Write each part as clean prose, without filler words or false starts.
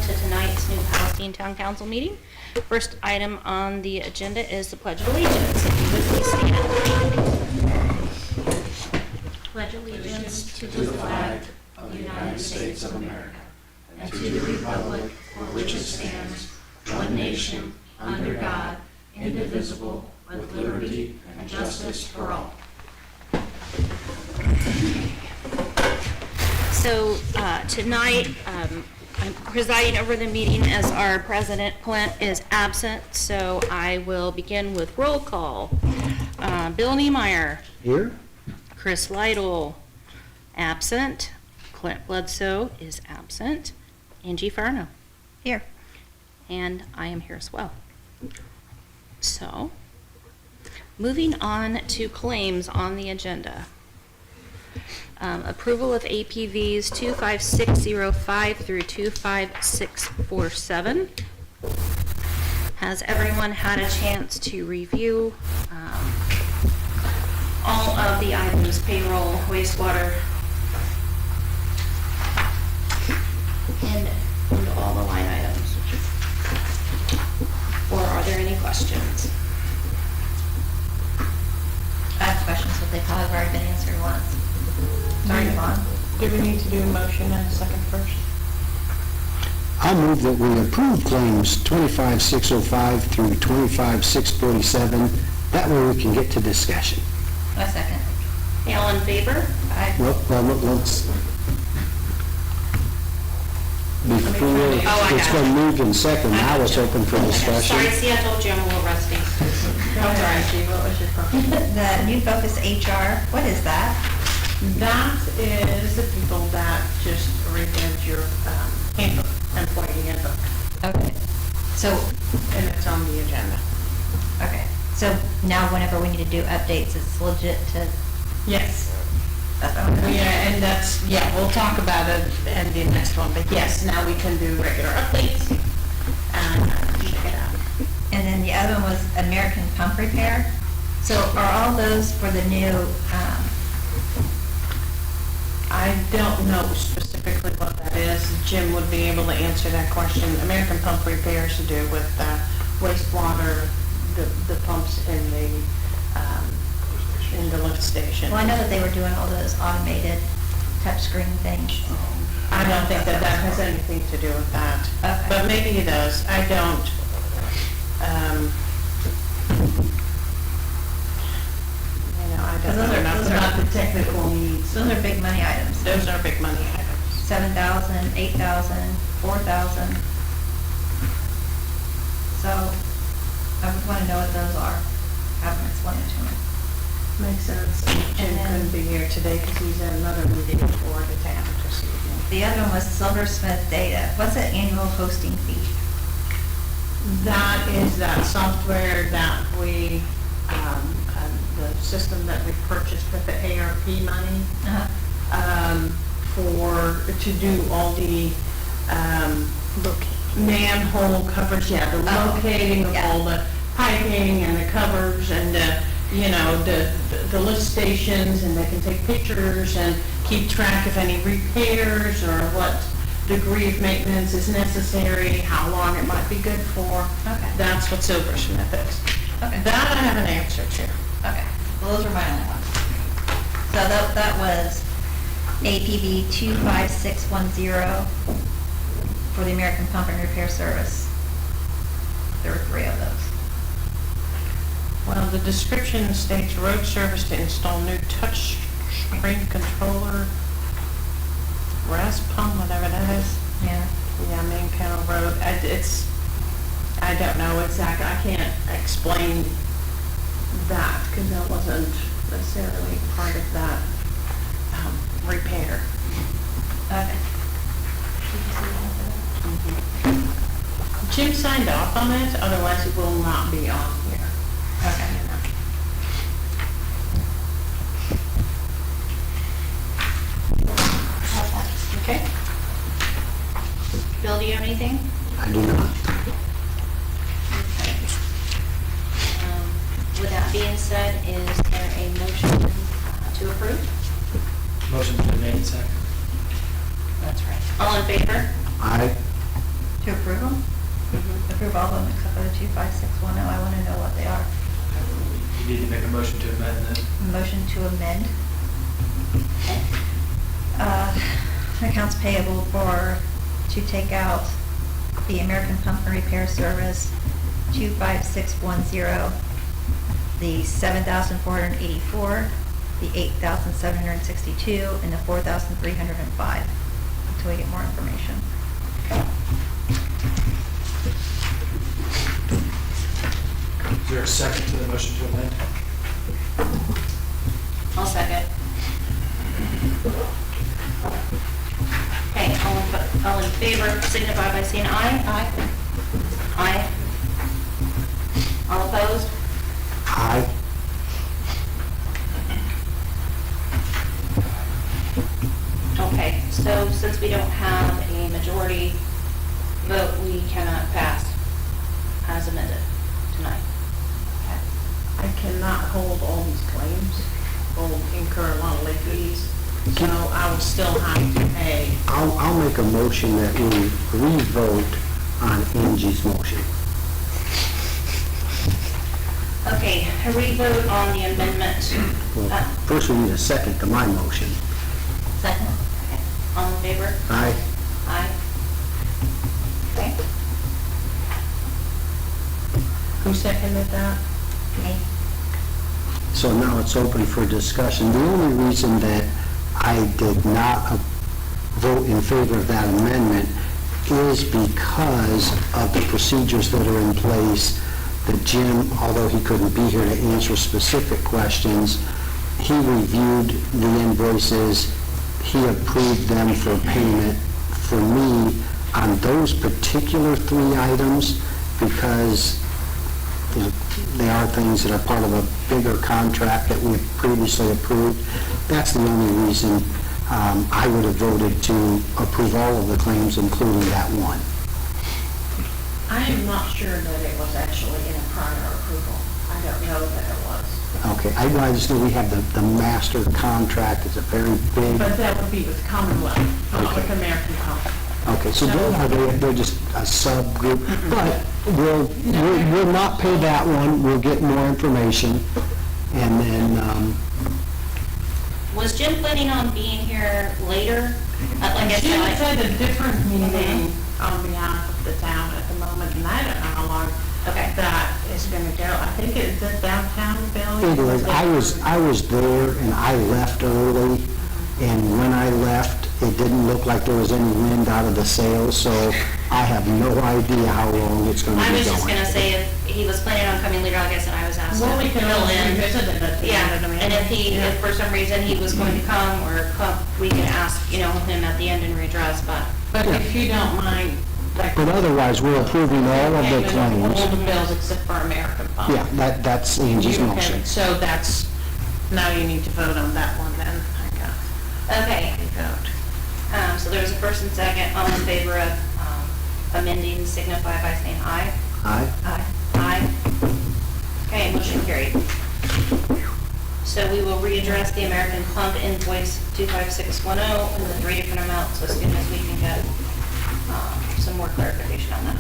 to tonight's new Palestine Town Council meeting. First item on the agenda is the Pledge of Allegiance. If you would please stand. Pledge allegiance to the flag of the United States of America and to the republic for which it stands, one nation, under God, indivisible, with liberty and justice for all. So tonight, I'm presiding over the meeting as our president, Clint, is absent, so I will begin with roll call. Bill Niemeyer. Here. Chris Lytle, absent. Clint Bledsoe is absent. Angie Farno. Here. And I am here as well. So, moving on to claims on the agenda. Approval of APVs 25605 through 25647. Has everyone had a chance to review all of the items, payroll, wastewater, and all the line items? Or are there any questions? I have questions, but they probably have already been answered once. Sorry, Yvonne. Do we need to do a motion and a second first? I move that we approve claims 25605 through 25647. That way we can get to discussion. A second. All in favor? Aye. Well, let's... Before it's been moved in second, now it's open for discussion. Sorry, see, I told you I'm a little rusty. Sorry, what was your problem? The new focus HR, what is that? That is the people that just reviewed your handbook, employee handbook, Okay. So, and it's on the agenda. okay. So now whenever we need to do updates, it's legit to, Yes. that's what I'm doing. Yeah, and that's, yeah, we'll talk about it in the next one, but yes, now we can do regular updates and check it out. And then the other one was American Pump Repair. So are all those for the new, I don't know specifically what that is. Jim would be able to answer that question. American Pump Repair is to do with wastewater, the pumps in the lift station. well, I know that they were doing all those automated touchscreen things. I don't think that has anything to do with that. Okay. But maybe it does. I don't. I don't know enough those are- about the technical needs. Those are big money items. Those are big money items. 7,000, 8,000, 4,000. So I would want to know what those are. Have them explain it to me. Makes sense. Jim couldn't be here today because he's in another meeting for the town this evening. The other one was Silversmith Data. What's the annual hosting fee? That is that software that we, the system that we purchased with the ARP money, to do all the, manhole coverage, the locating of all the piping and the covers and the lift stations, and they can take pictures and keep track of any repairs or what degree of maintenance is necessary, how long it might be good for. Okay. That's what Silversmith is. Okay. That I have an answer to. Okay, well, those are my only ones. So that was APV 25610 for the American Pump and Repair Service. There were 3 of those. Well, the description states road service to install new touch screen controller, RAS pump, whatever that is. Yeah. Yeah, Main Kennel Road. I don't know exactly. I can't explain that because that wasn't necessarily part of that repair. Okay. Jim signed off on it, otherwise it will not be on here. Okay. Okay. Bill, do you have anything? I do not. With that being said, is there a motion to approve? Motion's been made, second. That's right. All in favor? Aye. To To approve them? Mhm. Approve all of them except for the 25610. I want to know what they are. You need to make a motion to amend this. Motion to amend. Okay. Accounts payable to take out the American Pump and Repair Service 25610, the 7,484, the 8,762, and the 4,305, until we get more information. Is there a second to the motion to amend? I'll second. Okay, all in favor signify by saying aye. Aye. Aye. All opposed? Aye. Okay, so since we don't have a majority vote, we cannot pass as amended tonight. I cannot hold all these claims, or incur a lot of late fees, so I will still have to pay. I'll make a motion that we re-vote on Angie's motion. Okay, a re-vote on the amendment. Well, first we need a second to my motion. Second. Okay, all in favor? Aye. Aye. Okay. Who seconded that? Me. So now it's open for discussion. The only reason that I did not vote in favor of that amendment is because of the procedures that are in place that Jim, although he couldn't be here to answer specific questions, he reviewed the invoices, he approved them for payment for me on those particular 3 items because they are things that are part of a bigger contract that we previously approved. That's the only reason I would have voted to approve all of the claims, including that one. I am not sure that it was actually in a prior approval. I don't know that it was. Okay, I just know we have the master contract. It's a very big, But that would be with Commonwealth, not with Okay. American Pump. okay, so they're just a subgroup, but we'll not pay that one. We'll get more information, and then, Was Jim planning on being here later? Like I She was said, at a different meeting on behalf of the town at the moment, and I don't know how long Okay. that is gonna go. I think it's the downtown building. it was, I was there and I left early, and when I left, it didn't look like there was any wind out of the sails, so I have no idea how long it's gonna I be was just going. gonna say if he was planning on coming later, I guess, and I was asked to Well, we can fill always in. revisit it at the Yeah, end of the meeting. and if for some reason he was going to come or come, we can ask, him at the end and readdress, but. But if you don't mind, like. But otherwise, we're approving all of the payment of all claims. the bills except for American Pump. Yeah, that's Angie's You can- motion. So that's, now you need to vote on that one then, I got Okay, to vote. so there was a first and second, all in favor of amending, signify by saying aye. Aye? Aye. Aye. Okay, motion carried. So we will readdress the American Pump invoice 25610 in the 3 different amounts as soon as we can get some more clarification on that.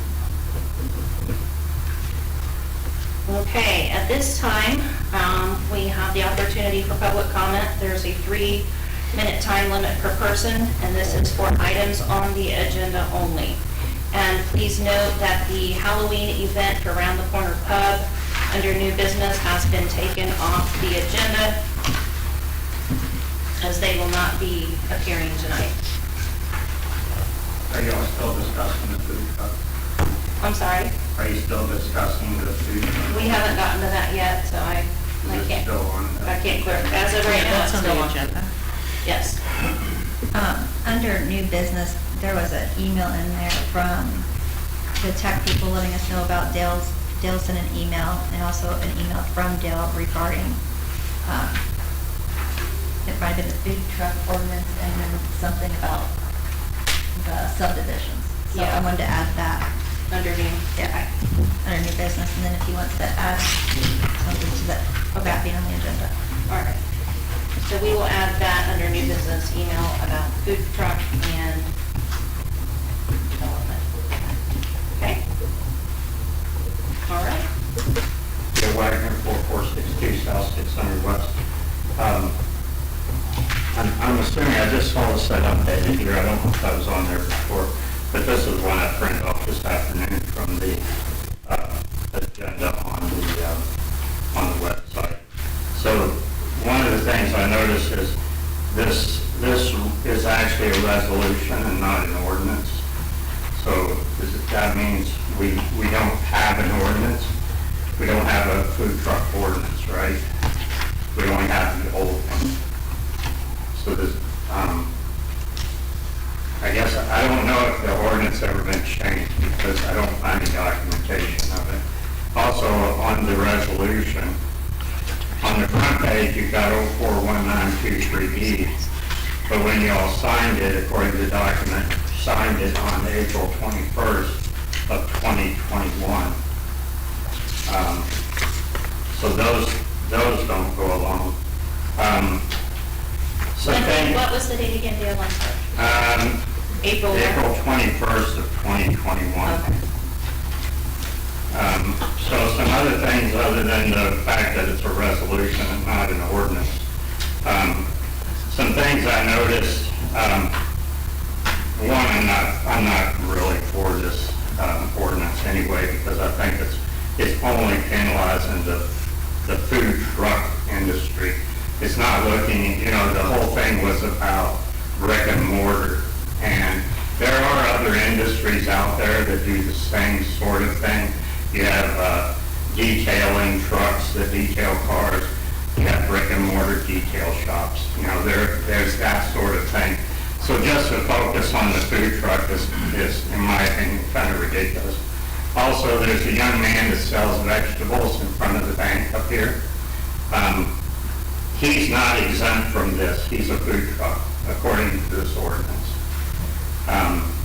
Okay, at this time, we have the opportunity for public comment. There's a 3-minute time limit per person, and this is for items on the agenda only. And please note that the Halloween event around the corner pub under new business has been taken off the agenda as they will not be appearing tonight. Are you all still discussing the food truck? I'm sorry, Are you still discussing the food truck? we haven't gotten to that yet, so I Is it can't, still on? I can't clear, as of right now, it's That's on still the on. agenda. Yes. Under new business, there was an email in there from the tech people letting us know about Dale sent an email, and also an email from Dale regarding, it might have been the food truck ordinance and then something about the subdivisions. So I Yeah. wanted to add that, Underneath. yeah, under new business, and then if he wants to add something to that, about being on the agenda. All right. So we will add that under new business email about food truck and development. assuming, I just saw this set updated here, I don't know if I was on there before, but this is one I printed off this afternoon from the agenda on the website. So one of the things I noticed is this is actually a resolution and not an ordinance. So that means we don't have an ordinance. We don't have a food truck ordinance, right? We only have the old one. So this, I guess, I don't know if the ordinance ever been changed because I don't find any documentation of it. Also, on the resolution, on the front page, you've got 041923E, but when you all signed it, according to the document, signed it on April 21st of 2021. So those don't go along. What was the date again, dear? April 21st of 2021. Okay. So some other things other than the fact that it's a resolution and not an ordinance. Some things I noticed, one, I'm not really for this ordinance anyway, because I think it's only penalizing the food truck industry. It's not looking, the whole thing was about brick and mortar. And there are other industries out there that do the same sort of thing. You have detailing trucks that detail cars. You have brick and mortar detail shops. There's that sort of thing. So just to focus on the food truck is in my opinion, kind of ridiculous. Also, there's a young man that sells vegetables in front of the bank up here. He's not exempt from this. He's a food truck, according to this ordinance.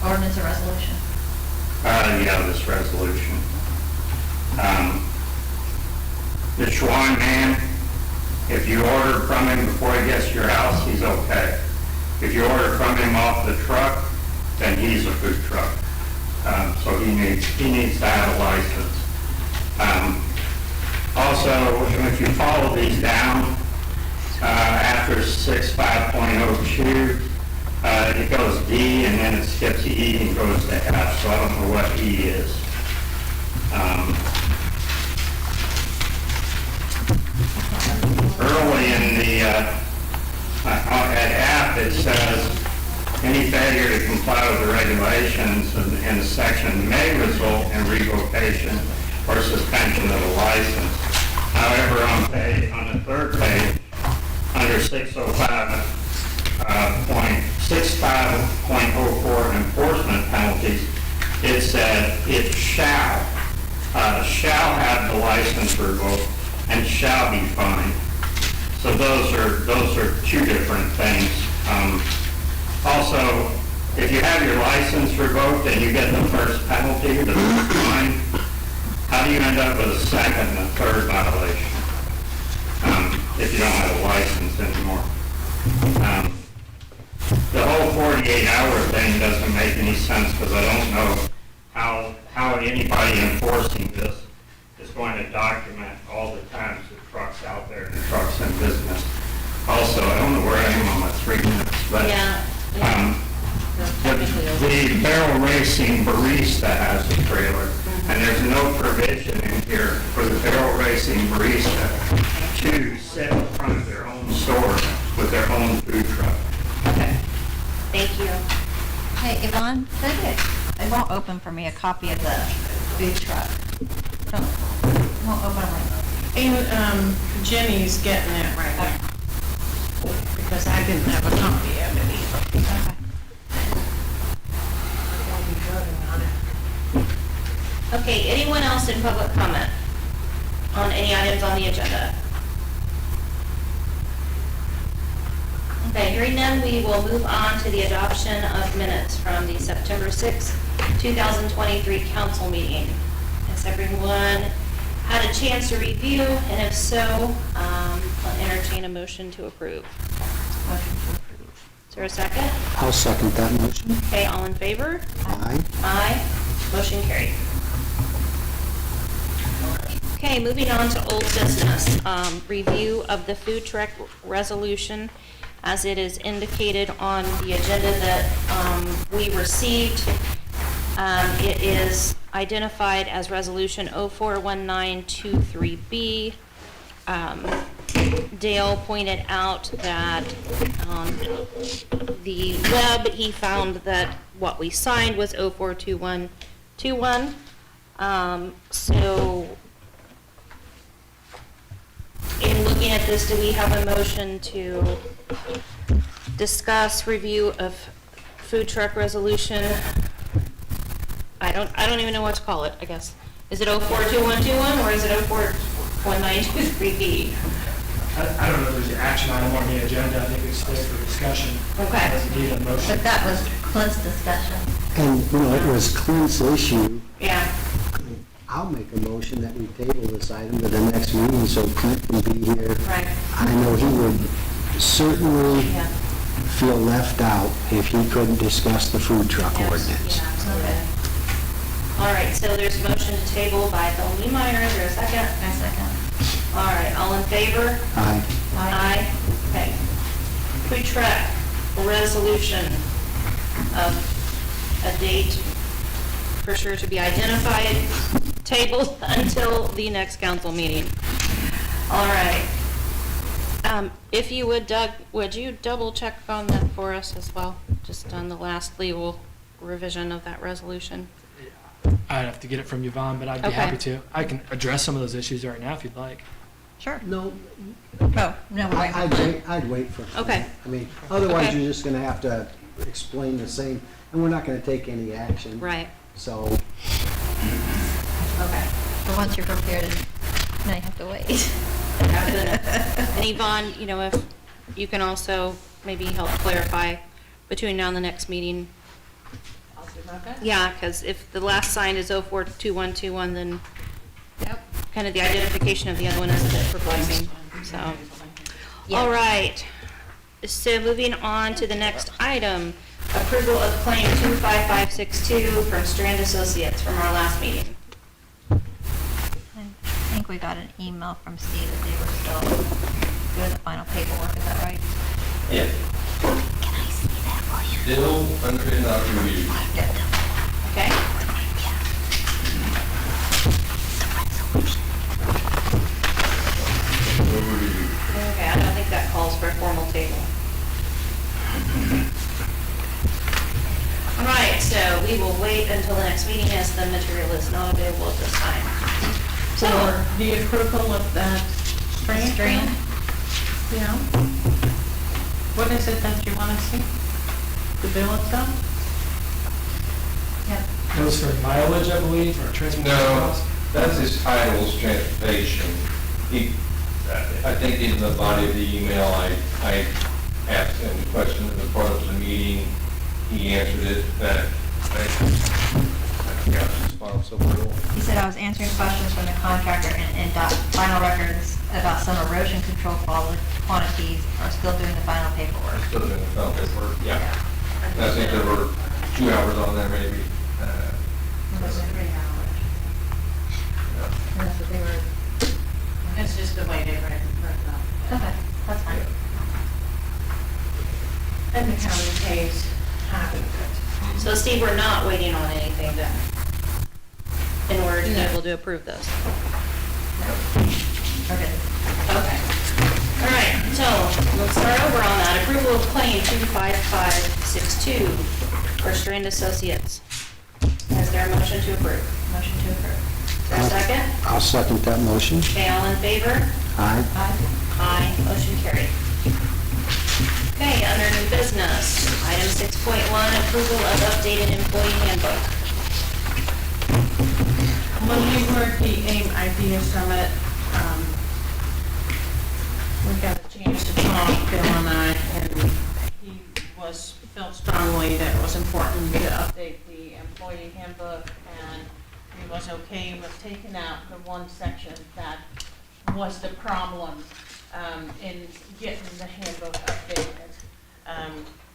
Ordinance or resolution? Yeah, this resolution. The Schwan man, if you order from him before he gets to your house, he's okay. If you order from him off the truck, then he's a food truck. So he needs to have a license. Also, if you follow these down, after 6.5.02, it goes D and then it skips E and goes to F, so I don't know what E is. Early in the, at F, it says, any failure to comply with the regulations in the section may result in revocation or suspension of a license. However, on the third page, under 6.05.04 enforcement penalties, it said it shall have the license revoked and shall be fined. So those are two different things. Also, if you have your license revoked and you get the first penalty, the first fine, how do you end up with a second and a third violation if you don't have a license anymore? The whole 48-hour thing doesn't make any sense because I don't know how anybody enforcing this is going to document all the times the truck's out there and the truck's in business. Also, I don't know where I am on my 3 minutes, but the barrel racing barista has a trailer, and there's no provision in here for the barrel racing barista to sit in front of their own store with their own food truck. Okay. Thank you. Hey, Yvonne, it won't open for me a copy of the food truck. It won't open right. And Jenny's getting it right now. Because I didn't have a copy of it either. Okay. Okay, anyone else in public comment on any items on the agenda? Okay, hearing none, we will move on to the adoption of minutes from the September 6, 2023 council meeting. Has everyone had a chance to review? And if so, I'll entertain a motion to approve. Motion to approve. Is there a second? I'll second that motion. Okay, all in favor? Aye. Aye. Motion carried. Okay, moving on to old business. Review of the food truck resolution. as it is indicated on the agenda that we received. It is identified as Resolution 041923B. Dale pointed out that on the web, he found that what we signed was 042121. So in looking at this, do we have a motion to discuss review of food truck resolution? I don't even know what to call it, I guess. Is it 042121 or is it 041923B? I don't know if there's an action item on the agenda. I think it's there for discussion. Okay. Doesn't need a motion. But that was Clint's discussion. And, it was Clint's issue. Yeah. I'll make a motion that we table this item to the next meeting so Clint can be here. Right. I know he would certainly Yeah. feel left out if he couldn't discuss the food truck Yes, ordinance. yeah, absolutely. All right, so there's a motion to table by Bill Niemeyer. Is there a second? I second. All right, all in favor? Aye. Aye. Okay. Food truck resolution of a date for sure to be identified, tabled until the next council meeting. All right. If you would, Doug, would you double check on that for us as well? Just on the last legal revision of that resolution? I'd have to get it from Yvonne, but I'd be Okay. happy to. I can address some of those issues right now if you'd like. Sure. No, Oh, no, we're waiting. I'd wait for. Okay. I mean, otherwise Okay. you're just gonna have to explain the same, and we're not gonna take any action. Right. So, Okay. But once you're prepared, now you have to wait. And Yvonne, if you can also maybe help clarify between now and the next meeting. I'll do my best. Yeah, because if the last sign is 042121, then Yep. kind of the identification of the other one is a bit perplexing, so. All right, so moving on to the next item, approval of claim 25562 from Strand Associates from our last meeting. I think we got an email from Steve that they were still doing the final paperwork, is that right? Yeah, Can I see that while you? still under review. Okay? Okay, I don't think that calls for a formal table. All right, so we will wait until the next meeting as the material is not available at this time. So, For the approval of that strand? Strand? Yeah. What is it that you want to see? The bill itself? Yep. That was for mileage, I believe, or transportation No, costs? that's his title is transportation. I think in the body of the email, I asked him the question as part of the meeting. He answered it, that I forgot his response so well. He said I was answering questions from the contractor and got final records about some erosion control quantities, are still doing the final paperwork. Still in the file paperwork, yeah. I think there were 2 hours on there maybe. That's what they were. It's just the way they write it up. Okay, that's fine. And the county pays half of it. so Steve, we're not waiting on anything then, in order to be able to approve this. Okay. Okay. All right, so let's start over on that. Approval of claim 25562 for Strand Associates. Is there a motion to approve? Motion to approve. Is there a second? I'll second that motion. Okay, all in favor? Aye. Aye. Aye, motion carried. Okay, under new business, item 6.1, approval of updated employee handbook. When we were at the AIM Idea Summit, we got a chance to talk, Bill and I, and he felt strongly that it was important to update the employee handbook, and he was okay with taking out the one section that was the problem in getting the handbook updated.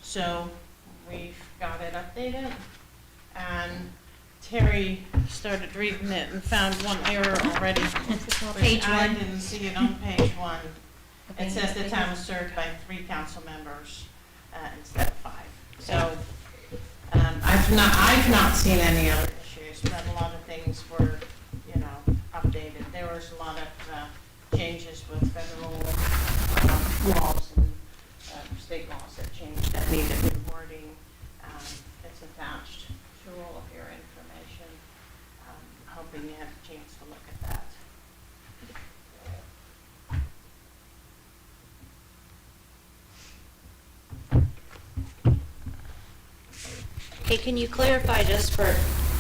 So we've got it updated, and Terry started reading it and found one error already. Page I one. didn't see it on page 1. It says the town is served by 3 council members instead of 5. So I've not seen any other issues, but a lot of things were, updated. There was a lot of changes with federal laws and state laws that changed that needed new wording. It's attached to all of your information. Hoping you had a chance to look at that. Okay, can you clarify just for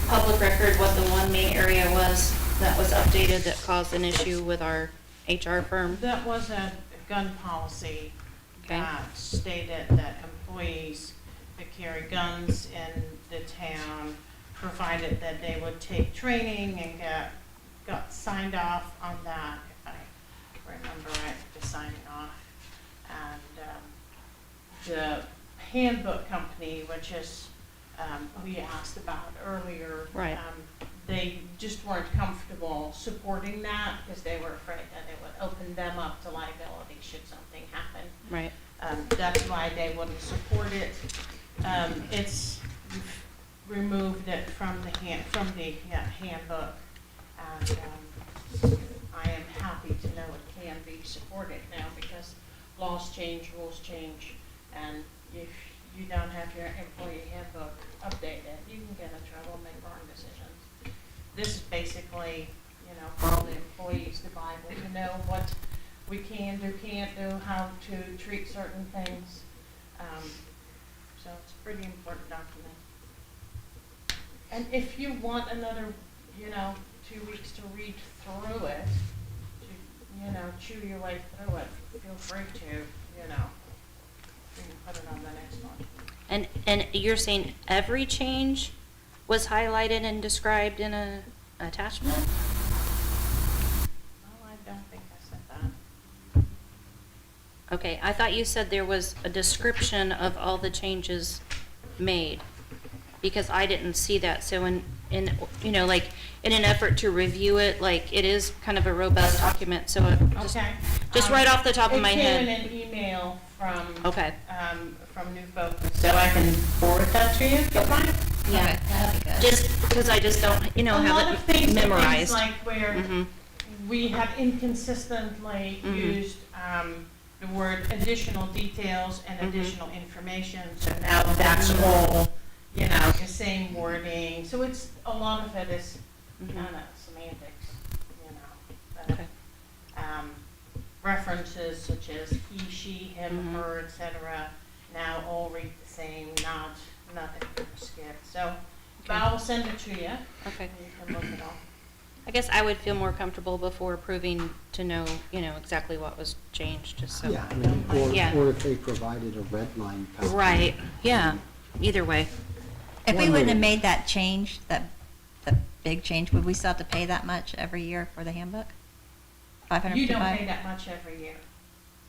public record what the one main area was that was updated that caused an issue with our HR firm? That was a gun policy Okay. that stated that employees that carry guns in the town, provided that they would take training and got signed off on that, if I remember right, the signing off. And the handbook company, which is who you asked about earlier. Right. They just weren't comfortable supporting that because they were afraid that it would open them up to liability should something happen. Right. That's why they wouldn't support it. It's removed it from the handbook, and I am happy to know it can be supported now because laws change, rules change, and if you don't have your employee handbook updated, you can get in trouble and make wrong decisions. This is basically, for all the employees, the Bible, to know what we can do, can't do, how to treat certain things. So it's a pretty important document. And if you want another, 2 weeks to read through it, to, chew your way through it, feel free to, we can put it on the next one. And you're saying every change was highlighted and described in a attachment? No, I don't think I said that. Okay, I thought you said there was a description of all the changes made, because I didn't see that. So in an effort to review it, it is kind of a robust document, so Okay. just right off the top of my It came in head. an email from, Okay. from New Focus, so I can forward that to you if you'd like. Yeah, That'd be good. just because I just don't, A lot have of it things are memorized. things like where Mhm. we have inconsistently used the word additional details and additional information, so now that's all, the same wording. So it's, a lot of it is kind of semantics, but, Okay. references such as he, she, him, her, etc., now all read the same, nothing skipped. So, but I will send it to you, Okay. and you can look it up. I guess I would feel more comfortable before approving to know, exactly what was changed, just so. Yeah, I mean, Yeah. or if they provided a red line. copy. Right, yeah, either way. If we One wouldn't have minute. made that change, the big change, would we still have to pay that much every year for the handbook? You don't pay $555? that much every year.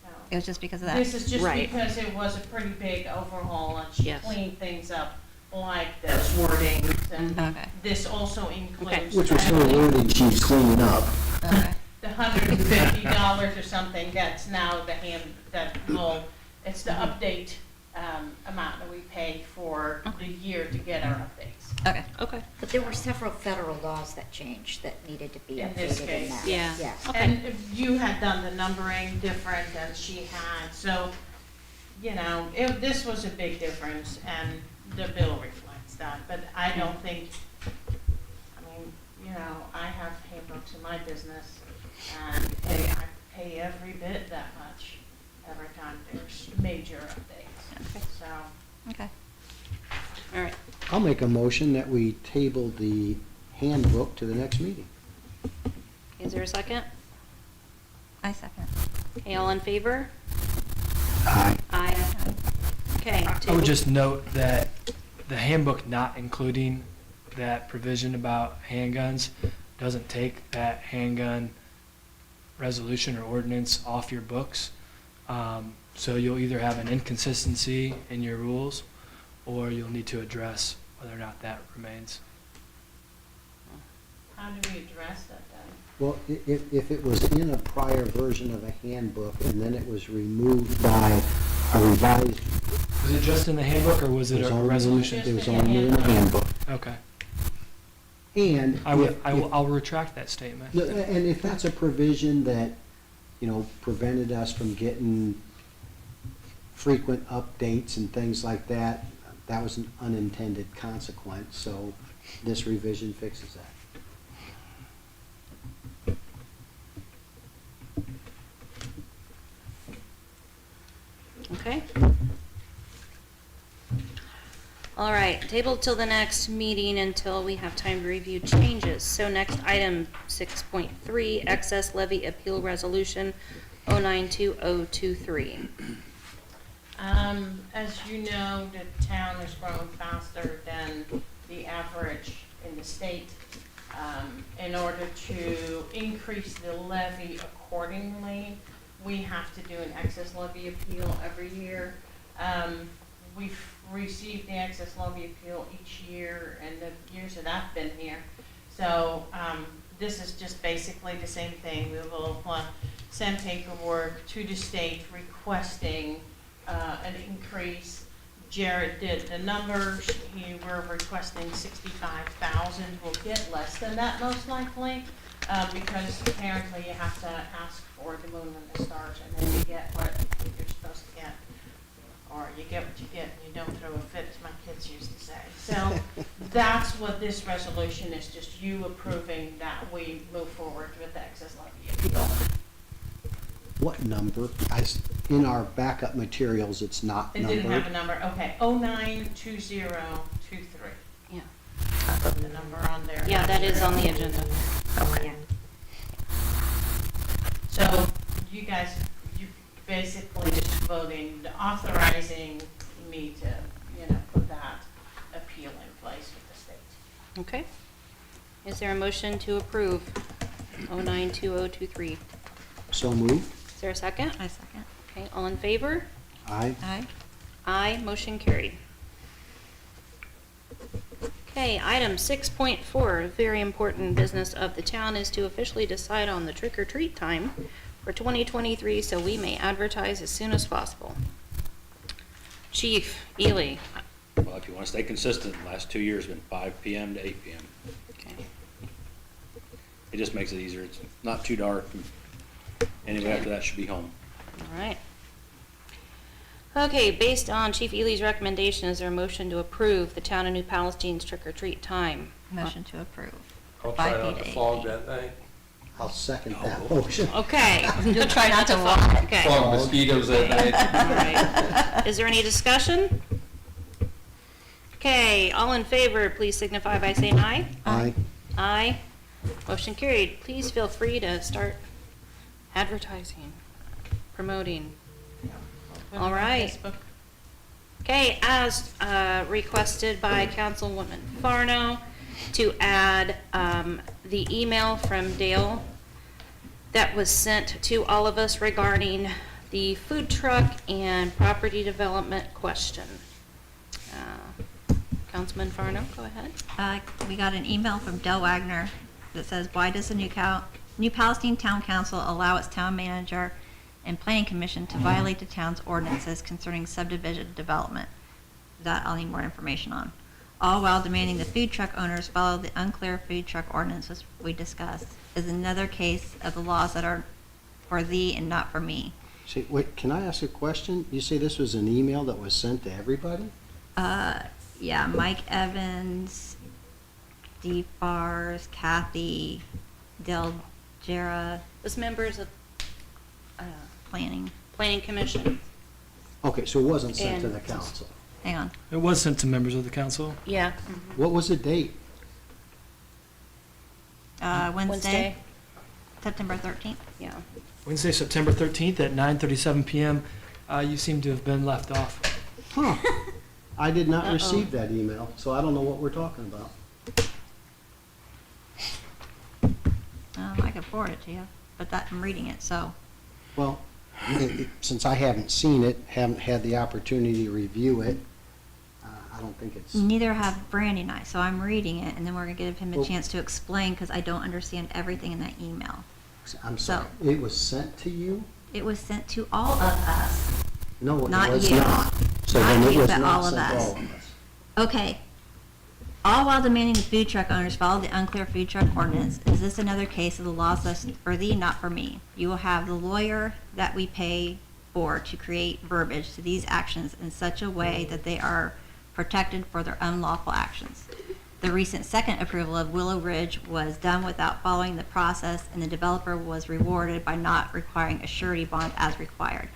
No. It was just because of that? This is just Right. because it was a pretty big overhaul and she Yes. cleaned things up like this wording. And Okay. this also includes. Which was I her believe, wording she's cleaning up. Okay. the $150 or something, that's now it's the update amount that we pay for the year to get our updates. Okay. Okay. But there were several federal laws that changed that needed to be In this updated in case. that. Yeah. Yes. Okay. And if you had done the numbering different than she had, so, this was a big difference, and the bill reflects that, but I don't think, I have handbooks in my business, and I pay every bit that much every time there's major updates, Okay. so. Okay. All right. I'll make a motion that we table the handbook to the next meeting. Is there a second? I second. Okay, all in favor? Aye. Aye. Okay. I would just note that the handbook not including that provision about handguns doesn't take that handgun resolution or ordinance off your books. So you'll either have an inconsistency in your rules, or you'll need to address whether or not that remains. How do we address that then? Well, if it was in a prior version of a handbook and then it was removed by a revised. Was it just in the handbook, or was it a only- resolution? It was only in the handbook. Okay. And. I'll retract that statement. And if that's a provision that, prevented us from getting frequent updates and things like that, that was an unintended consequence, so this revision fixes that. Okay. All right, table till the next meeting until we have time to review changes. So next item, 6.3, excess levy appeal resolution 092023. As you know, the town is growing faster than the average in the state. In order to increase the levy accordingly, we have to do an excess levy appeal every year. We've received the excess levy appeal each year in the years that I've been here. So this is just basically the same thing. We will send paperwork to the state requesting an increase. Jared did the numbers. You were requesting 65,000. We'll get less than that most likely, because apparently you have to ask for the moon when it starts, and then you get what you're supposed to get, or you get what you get, and you don't throw a fit, as my kids used to say. So that's what this resolution is, just you approving that we move forward with the excess levy appeal. What number? In our backup materials, it's not It numbered. didn't have a number. Okay, 092023. Yeah. I put the number on there. Yeah, that is on the agenda. Okay. So you guys, you basically just voting, authorizing me to, put that appeal in place with the state. Okay. Is there a motion to approve 092023? So moved. Is there a second? I second. Okay, all in favor? Aye. Aye. Aye, motion carried. Okay, item 6.4, very important business of the town is to officially decide on the trick or treat time for 2023, so we may advertise as soon as possible. Chief Ely. Well, if you want to stay consistent, the last 2 years have been 5 p.m. to 8 p.m. Okay. It just makes it easier. It's not too dark. Anybody after that should be home. All right. Okay, based on Chief Ely's recommendation, is there a motion to approve the town of New Palestine's trick or treat time? Motion to approve. I'll 5 try not feet to to fog 8 feet. that night. I'll second that motion. Okay. You'll try not to walk. Okay. Fog mosquitoes that night. All right. Is there any discussion? Okay, all in favor, please signify by saying aye. Aye. Aye. Motion carried. Please feel free to start advertising, promoting. All right. Facebook. Okay, as requested by Councilwoman Farno, to add the email from Dale that was sent to all of us regarding the food truck and property development question. Councilman Farno, go ahead. We got an email from Del Wagner that says, why does the New Palestine Town Council allow its town manager and planning commission to violate the town's ordinances concerning subdivision development? That I'll need more information on. All while demanding the food truck owners follow the unclear food truck ordinances we discussed, is another case of the laws that are for thee and not for me. See, wait, can I ask a question? You say this was an email that was sent to everybody? Yeah, Mike Evans, Dee Fars, Kathy, Del Jera, As members of planning. Planning Commission. Okay, so it wasn't sent to And- the council. Hang on. It was sent to members of the council. Yeah. What was the date? Wednesday, September 13th. Yeah. Wednesday, September 13th at 9:37 p.m. You seem to have been left off. Huh. I did not Uh-oh. receive that email, so I don't know what we're talking about. I could forward it to you, but I'm reading it, so. Well, since I haven't seen it, haven't had the opportunity to review it, I don't think it's, Neither have Brandy and I, so I'm reading it, and then we're gonna give him a Well- chance to explain, because I don't understand everything in that email. I'm sorry, it was sent to you? It was sent to all of us. No, it Not was you. not. So Not then it you, was but not all of sent to us. all of us. Okay. All while demanding the food truck owners follow the unclear food truck ordinance, is this another case of the laws thus for thee, not for me? You will have the lawyer that we pay for to create verbiage to these actions in such a way that they are protected for their unlawful actions. The recent second approval of Willow Ridge was done without following the process, and the developer was rewarded by not requiring a surety bond as required.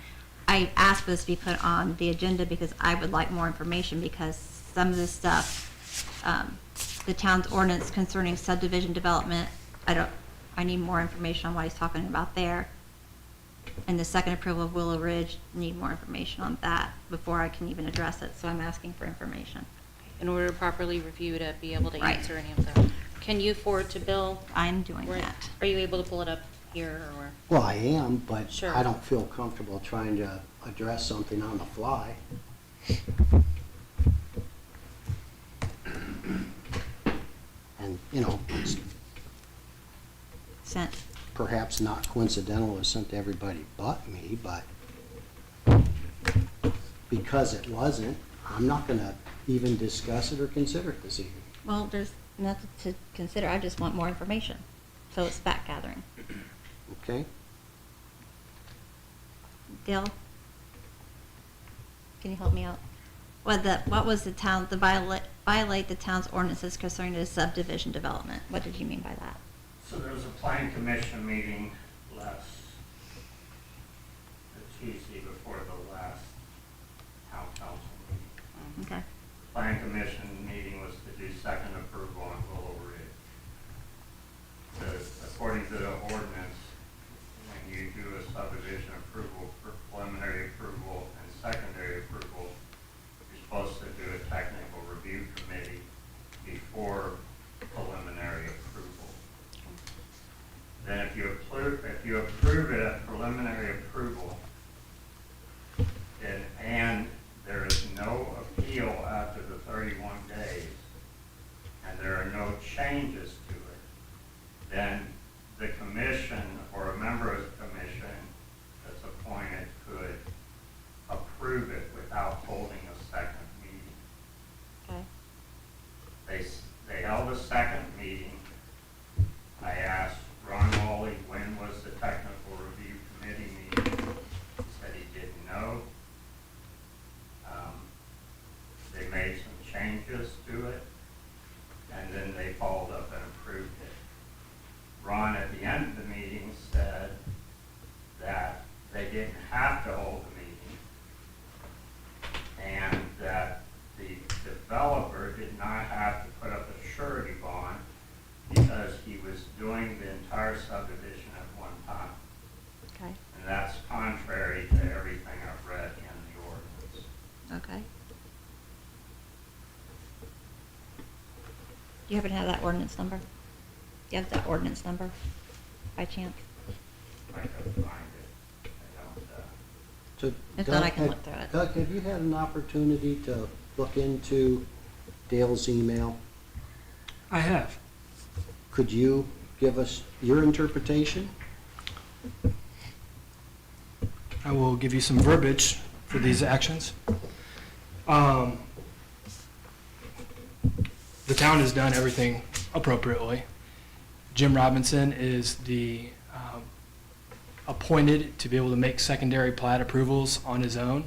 I asked for this to be put on the agenda because I would like more information, because some of this stuff, the town's ordinance concerning subdivision development, I need more information on what he's talking about there. And the second approval of Willow Ridge, need more information on that before I can even address it, so I'm asking for information. In order to properly review to be able to Right. answer any of them. Can you forward to Bill? I'm doing Where- that. Are you able to pull it up here or? Well, I am, but Sure. I don't feel comfortable trying to address something on the fly. And, you know, it's Sent. perhaps not coincidental, it was sent to everybody but me, but because it wasn't, I'm not gonna even discuss it or consider it this evening. Well, there's nothing to consider, I just want more information, so it's fact gathering. Okay? Dale? Can you help me out? What was the town, violate the town's ordinances concerning the subdivision development? What did you mean by that? So there was a plan commission meeting the Tuesday before the last town council meeting. Okay. Plan commission meeting was to do second approval on Willow Ridge. According to the ordinance, when you do a subdivision approval, for preliminary approval and secondary approval, you're supposed to do a technical review committee before preliminary approval. Then if you approve it at preliminary approval, and there is no appeal after the 31 days, and there are no changes to it, then the commission or a member of the commission that's appointed could approve it without holding a second meeting. Okay. They held a second meeting. I asked Ron Wally, when was the technical review committee meeting? He said he didn't know. They made some changes to it, and then they followed up and approved it. Ron, at the end of the meeting, said that they didn't have to hold the meeting, and that the developer did not have to put up a surety bond because he was doing the entire subdivision at one time. Okay. And that's contrary to everything I've read in the ordinance. Okay. Do you happen to have that ordinance number? Do you have that ordinance number by chance? I couldn't find it. I don't, So If not, I Doug, can look through it. Doug, have you had an opportunity to look into Dale's email? I have. Could you give us your interpretation? I will give you some verbiage for these actions. The town has done everything appropriately. Jim Robinson is the appointed to be able to make secondary plat approvals on his own.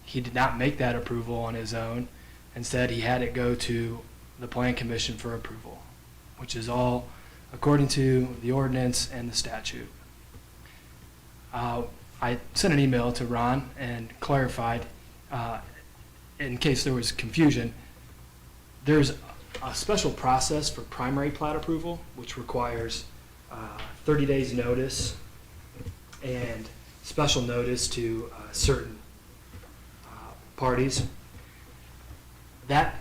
He did not make that approval on his own. Instead, he had it go to the Plan Commission for approval, which is all according to the ordinance and the statute. I sent an email to Ron and clarified, in case there was confusion, there's a special process for primary plat approval, which requires 30 days notice and special notice to certain parties. That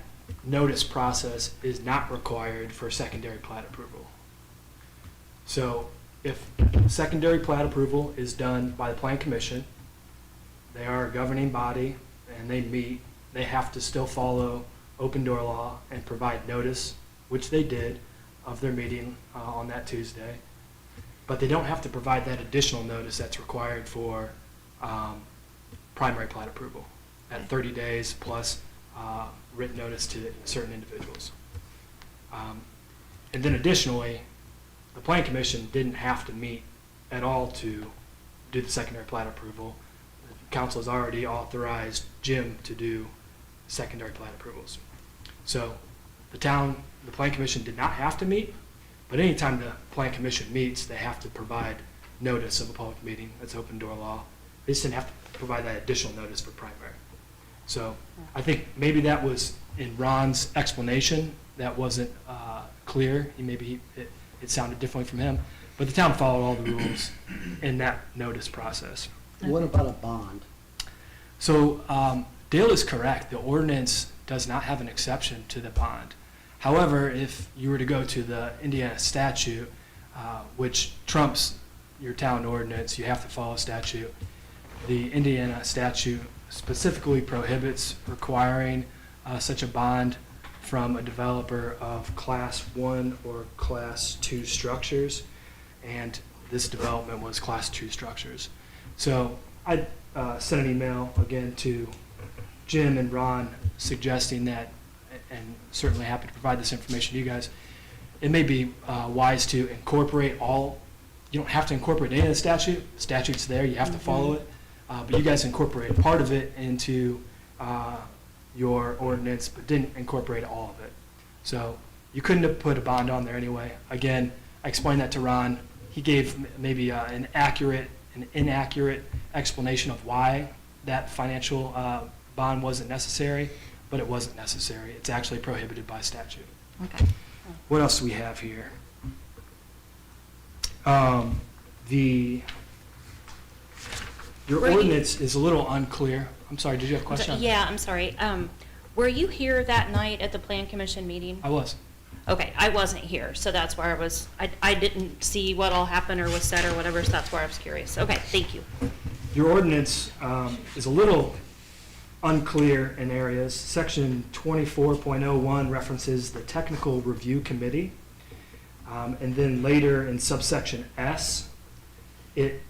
notice process is not required for secondary plat approval. So if secondary plat approval is done by the Plan Commission, they are a governing body and they meet they have to still follow open door law and provide notice, which they did, of their meeting on that Tuesday. But they don't have to provide that additional notice that's required for primary plat approval at 30 days plus written notice to certain individuals. And then additionally, the Plan Commission didn't have to meet at all to do the secondary plat approval. The council has already authorized Jim to do secondary plat approvals. So the Plan Commission did not have to meet, but anytime the Plan Commission meets, they have to provide notice of a public meeting. That's open door law. They just didn't have to provide that additional notice for primary. So I think maybe that was in Ron's explanation that wasn't clear. It sounded differently from him, but the town followed all the rules in that notice process. What about a bond? So Dale is correct. The ordinance does not have an exception to the bond. However, if you were to go to the Indiana statute, which trumps your town ordinance, you have to follow statute. The Indiana statute specifically prohibits requiring such a bond from a developer of Class 1 or Class 2 structures, and this development was Class 2 structures. So I sent an email again to Jim and Ron suggesting that, and certainly happy to provide this information to you guys, it may be wise to incorporate all, you don't have to incorporate any of the statute. The statute's there, you have to follow it, but you guys incorporate part of it into your ordinance, but didn't incorporate all of it. So you couldn't have put a bond on there anyway. Again, I explained that to Ron. He gave maybe an inaccurate explanation of why that financial bond wasn't necessary, but it wasn't necessary. It's actually prohibited by statute. Okay. What else do we have here? Your Were you- ordinance is a little unclear. I'm sorry, did you have a question? Yeah, I'm sorry. Were you here that night at the Plan Commission meeting? I was. Okay, I wasn't here, so that's where I didn't see what all happened or was said or whatever, so that's where I was curious. Okay, thank you. Your ordinance is a little unclear in areas. Section 24.01 references the Technical Review Committee. And then later in subsection S, it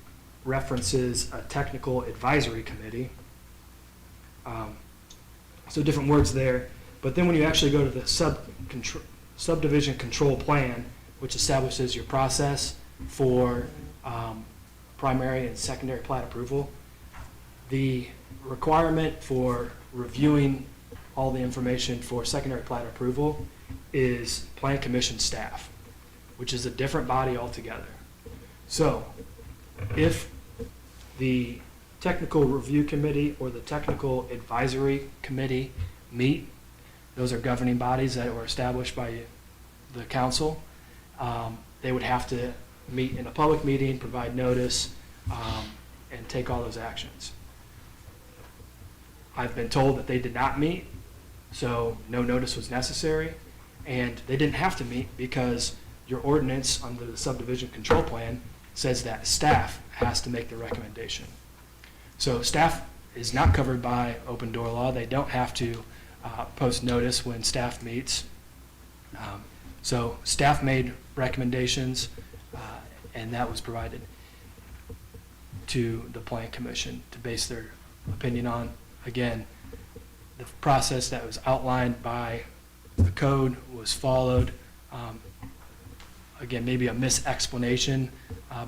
references a Technical Advisory Committee. So different words there. But then when you actually go to the subdivision control plan, which establishes your process for primary and secondary plat approval, the requirement for reviewing all the information for secondary plat approval is Plan Commission staff, which is a different body altogether. So if the Technical Review Committee or the Technical Advisory Committee meet, those are governing bodies that were established by the council, they would have to meet in a public meeting, provide notice, and take all those actions. I've been told that they did not meet, so no notice was necessary, and they didn't have to meet because your ordinance under the subdivision control plan says that staff has to make the recommendation. So staff is not covered by open door law. They don't have to post notice when staff meets. So staff made recommendations, and that was provided to the Plan Commission to base their opinion on. Again, the process that was outlined by the code was followed. Again, maybe a misexplanation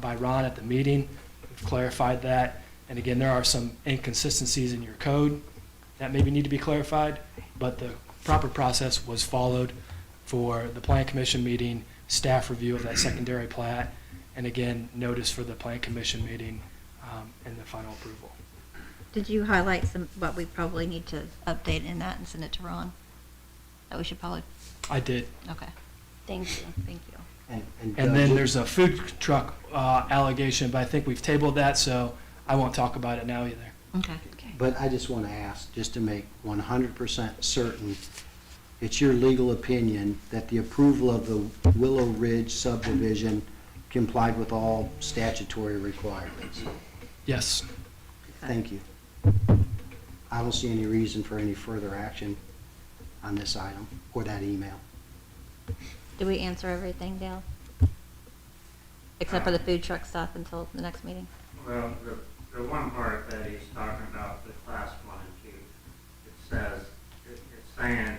by Ron at the meeting. We've clarified that. And again, there are some inconsistencies in your code that maybe need to be clarified, but the proper process was followed for the Plan Commission meeting, staff review of that secondary plat, and again, notice for the Plan Commission meeting and the final approval. Did you highlight what we probably need to update in that and send it to Ron? That we should probably, I did. okay, Thank you. thank you. And then there's a food truck allegation, but I think we've tabled that, so I won't talk about it now either. Okay. But I just want to ask, just to make 100% certain, it's your legal opinion that the approval of the Willow Ridge subdivision complied with all statutory requirements? Yes. Thank you. I don't see any reason for any further action on this item or that email. Did we answer everything, Dale? Except for the food truck stuff until the next meeting? Well, the one part that he's talking about, the class 1 and 2, it says, it's saying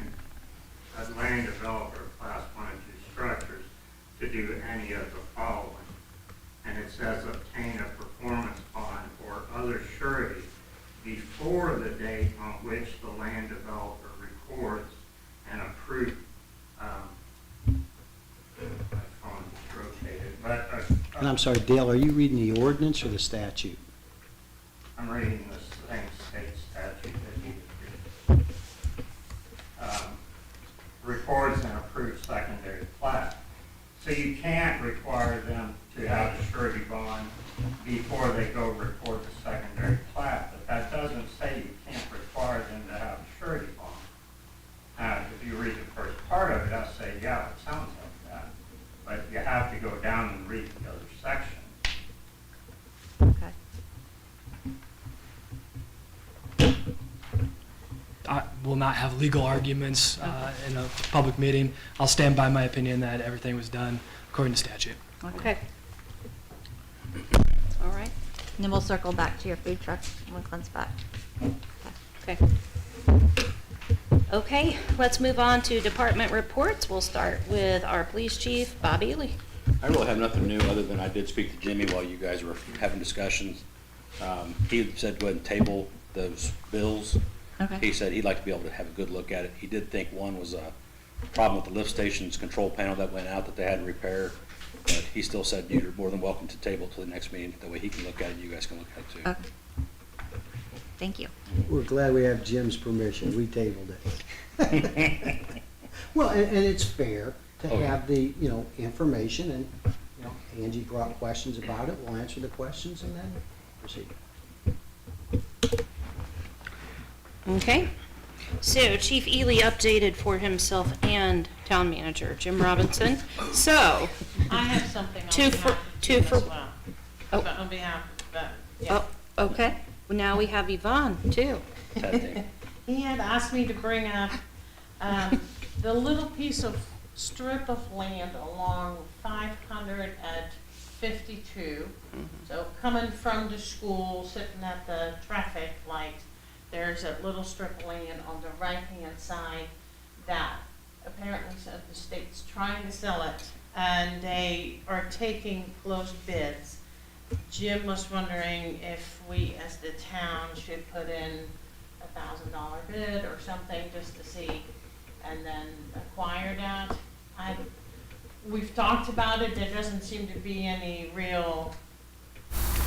a land developer, class 1 and 2 structures, to do any of the following. And it says obtain a performance bond or other surety before the date on which the land developer records and approves. My phone is rotated, but And I'm sorry, Dale, are you reading the ordinance or the statute? I'm reading the same state statute that he records and approves secondary plat. So you can't require them to have a surety bond before they go record the secondary plat, but that doesn't say you can't require them to have a surety bond. If you read the first part of it, I'll say, yeah, it sounds like that, but you have to go down and read the other section. Okay. I will not have legal arguments in a public meeting. I'll stand by my opinion that everything was done according to statute. Okay. All right. And then we'll circle back to your food truck when Clint's back. Okay. Okay, let's move on to department reports. We'll start with our police chief, Bob Ely. I really have nothing new, other than I did speak to Jimmy while you guys were having discussions. He said go ahead and table those bills. Okay. He said he'd like to be able to have a good look at it. He did think one was a problem with the lift station's control panel that went out that they had to repair. But he still said you're more than welcome to table to the next meeting. That way he can look at it, you guys can look at it too. Okay. Thank you. We're glad we have Jim's permission. We tabled it. Well, and it's fair to Oh, yeah. have the, information, and, Angie brought questions about it. We'll answer the questions and then proceed. Okay. So Chief Ely updated for himself and town manager, Jim Robinson. So, I have something on Two behalf for- of two Jim for- as well. Oh. But on behalf of them, yeah. oh, okay. Well, now we have Yvonne, too. Tag team. He had asked me to bring up the little piece of strip of land along 500 at 52. So coming from the school, sitting at the traffic light, there's a little strip of land on the right-hand side that apparently said the state's trying to sell it, and they are taking closed bids. Jim was wondering if we, as the town, should put in a $1,000 bid or something just to see, and then acquire that. We've talked about it, there doesn't seem to be any real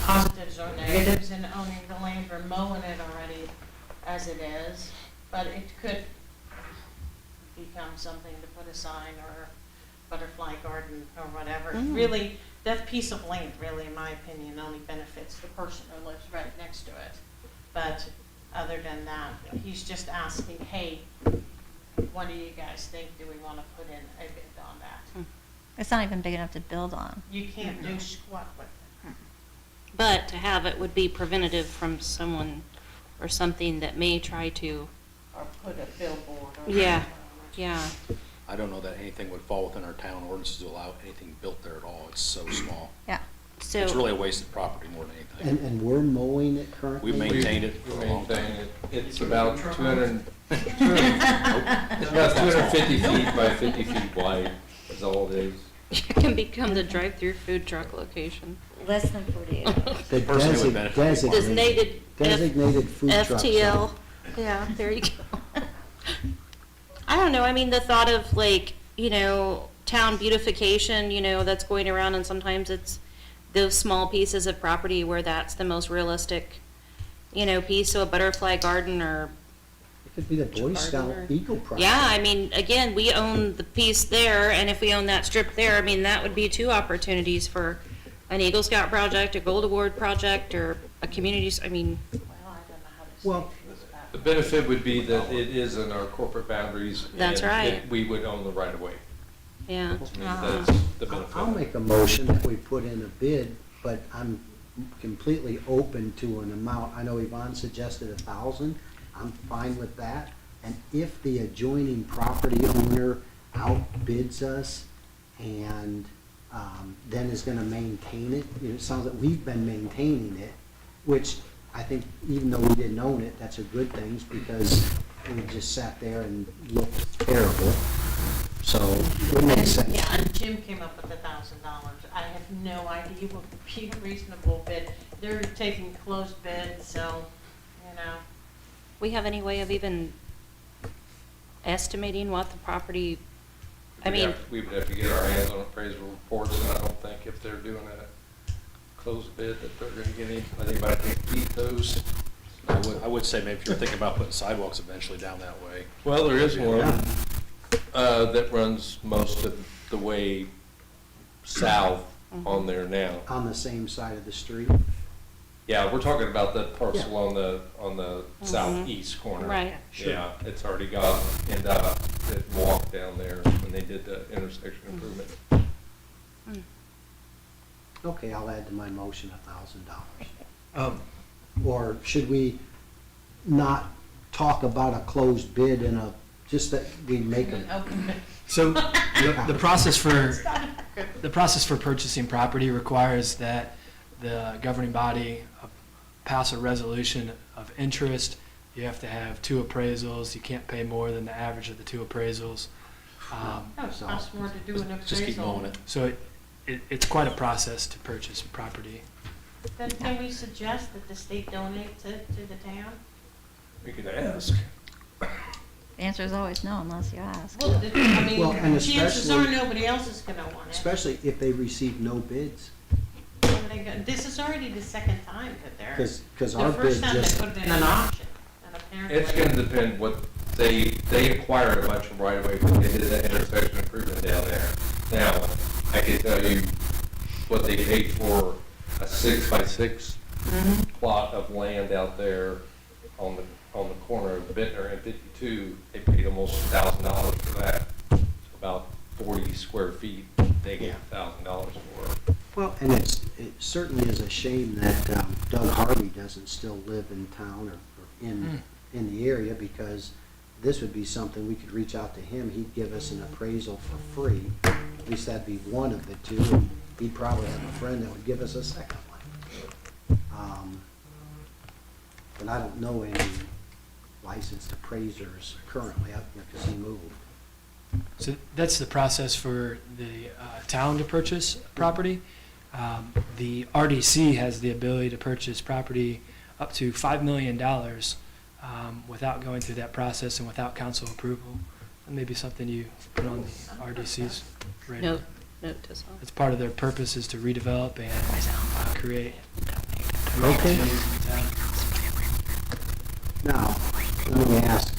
positives or negatives in owning the land or mowing it already as it is, but it could become something to put a sign or butterfly garden or whatever. Really, that piece of land really, in my opinion, only benefits the person who lives right next to it. But other than that, he's just asking, hey, what do you guys think? Do we want to put in a bid on that? It's not even big enough to build on. You can't do squat with it. But to have it would be preventative from someone or something that may try to, Or put a billboard or Yeah. whatever. yeah. I don't know that anything would fall within our town ordinances to allow anything built there at all. It's so small. Yeah. So. It's really a wasted property more than anything. And we're mowing it currently? We maintained it We for a long maintain time. it. It's about 250 feet by 50 feet wide, is all it is. It can become the drive-through food truck location. Less than 48 hours. The Personally would benefit. Designated designated food truck zone. FTL. Yeah, there you go. I don't know, I mean, the thought of like, town beautification, that's going around, and sometimes it's those small pieces of property where that's the most realistic, piece, so a butterfly garden or, It could be the Boy Scout Gardener. Eagle project. yeah, I mean, again, we own the piece there, and if we own that strip there, I mean, that would be two opportunities for an Eagle Scout project, a Gold Award project, or a communities, I mean, Well, I don't know how to say Well, this. The benefit would be that it is in our corporate boundaries. That's and right. that we would own the right of way. yeah. To me, that's the benefit. I'll make a motion that we put in a bid, but I'm completely open to an amount. I know Yvonne suggested 1,000. I'm fine with that. And if the adjoining property owner outbids us and then is gonna maintain it, it sounds like we've been maintaining it, which I think even though we didn't own it, that's a good thing because we just sat there and looked terrible. So it makes sense. Yeah, and Jim came up with $1,000. I have no idea what would be a reasonable bid. They're taking closed bids, so, you know. We have any way of even estimating what the property, I mean, We would have to get our hands on appraisal reports, and I don't think if they're doing a closed bid that they're gonna get anybody to keep those. I would say maybe if you're thinking about putting sidewalks eventually down that way. Well, there is one that runs most of the way south on there now. On the same side of the street. Yeah, we're talking about that parcel on the southeast corner. Right. Sure. Yeah, it's already got NDOT that walked down there when they did the intersection improvement. Okay, I'll add to my motion $1,000. Or should we not talk about a closed bid in a, just that we make a, So the process for purchasing property requires that the governing body pass a resolution of interest. You have to have 2 appraisals. You can't pay more than the average of the 2 appraisals. That would cost more to do an appraisal. Just keep mowing it. So it's quite a process to purchase property. Then can we suggest that the state donate to the town? We could ask. The answer is always no unless you ask. Well, I Well, and mean, chances are especially- nobody else is gonna want it. especially if they receive no bids. This is already the second time that they're. 'Cause our The first bid time they just- put it in an auction, and apparently. It's gonna depend what, they acquired a bunch of right of way when they did that intersection improvement down there. Now, I can tell you what they paid for a 6x6 plot of land out there on the corner of Vintner and 52. They paid almost $1,000 for that. So about 40 square feet, they gave $1,000 for. Well, and it certainly is a shame that Doug Harvey doesn't still live in town or in the area, because this would be something we could reach out to him. He'd give us an appraisal for free. At least that'd be one of the 2. And he'd probably have a friend that would give us a second one. But I don't know any licensed appraisers currently out there because he moved. So that's the process for the town to purchase property. The RDC has the ability to purchase property up to $5 million without going through that process and without council approval. That may be something you put on the RDC's radar. note to self. It's part of their purpose is to redevelop and create. Okay. opportunities in town. Now, let me ask,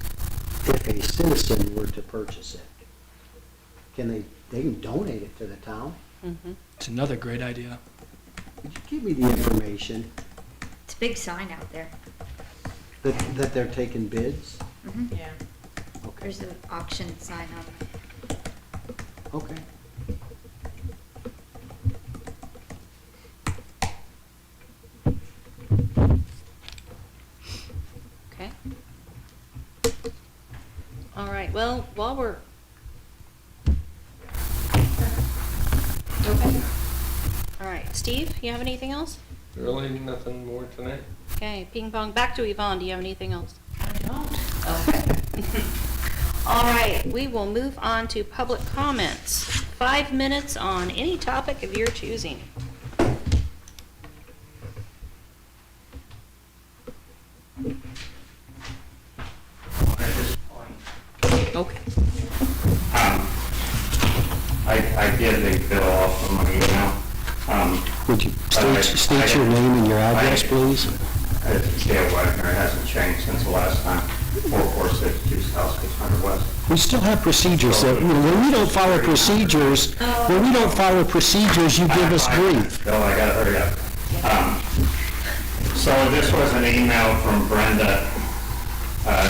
if a citizen were to purchase it, they can donate it to the town? It's another great idea. Could you give me the information It's a big sign out there. that they're taking bids? Yeah. Okay, There's an auction sign on it. okay. Okay. All right, well, while we're. Okay. All right, Steve, you have anything else? Really nothing more tonight? Okay, ping pong, back to Yvonne, do you have anything else? I don't. Okay. All right, we will move on to public comments. 5 minutes on any topic of your choosing. At this point, Okay. I did a bill off of my email. Would you I- state your name and your address, please? It's Dale Wagner, it hasn't changed since the last time, 4462 South 600 West. We still have procedures that, when we don't follow procedures, you give us grief. Bill, I gotta hurry up. So this was an email from Brenda.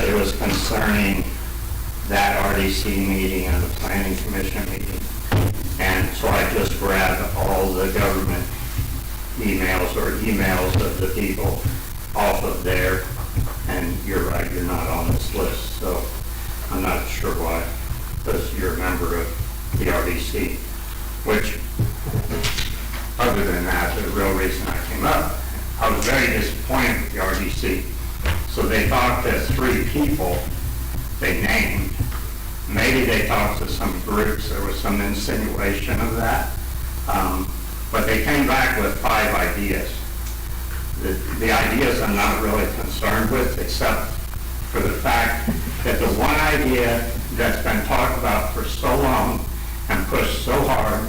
It was concerning that RDC meeting and the planning commission meeting. And so I just grabbed all the government emails of the people off of there and And you're right, you're not on this list, so I'm not sure why, because you're a member of the RDC, which, other than that, the real reason I came up, I was very disappointed with the RDC. So they talked to 3 people they named. Maybe they talked to some groups, there was some insinuation of that. But they came back with 5 ideas. The ideas I'm not really concerned with, except for the fact that the one idea that's been talked about for so long and pushed so hard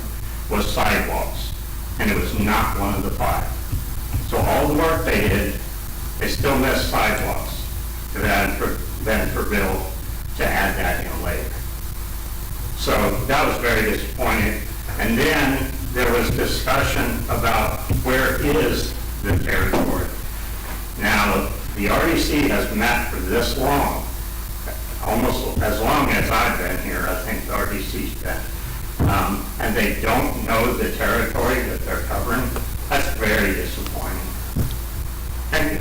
was sidewalks, and it was not one of the 5. So all the work they did, they still missed sidewalks. Then for Bill to add that in later. So that was very disappointing. And then there was discussion about where is the territory. Now, the RDC has met for this long, almost as long as I've been here, I think the RDC's been. And they don't know the territory that they're covering. That's very disappointing. Thank you.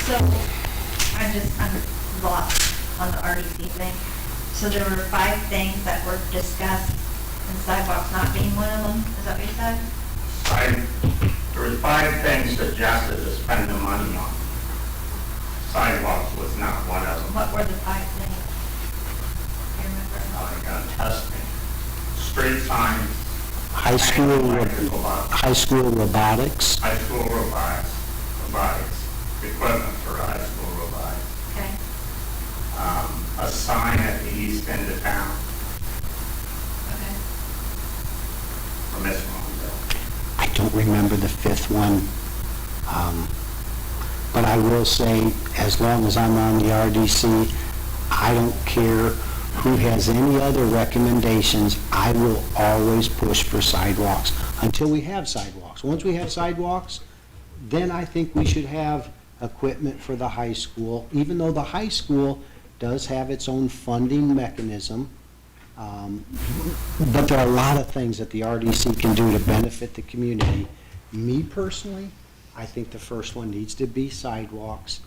So, I'm lost on the RDC thing. So there were 5 things that were discussed, and sidewalks not being one of them, is that what you said? There were 5 things suggested to spend the money on. Sidewalks was not one of them. What were the 5 things? Do you remember? Oh, you got testing, street signs. High school robotics. High school robotics, equipment for high school robotics. Okay. A sign at the east end of town Okay. for Miss Monville. I don't remember the 5th one. But I will say, as long as I'm on the RDC, I don't care who has any other recommendations, I will always push for sidewalks until we have sidewalks. Once we have sidewalks, then I think we should have equipment for the high school, even though the high school does have its own funding mechanism. But there are a lot of things that the RDC can do to benefit the community. Me personally, I think the first one needs to be sidewalks.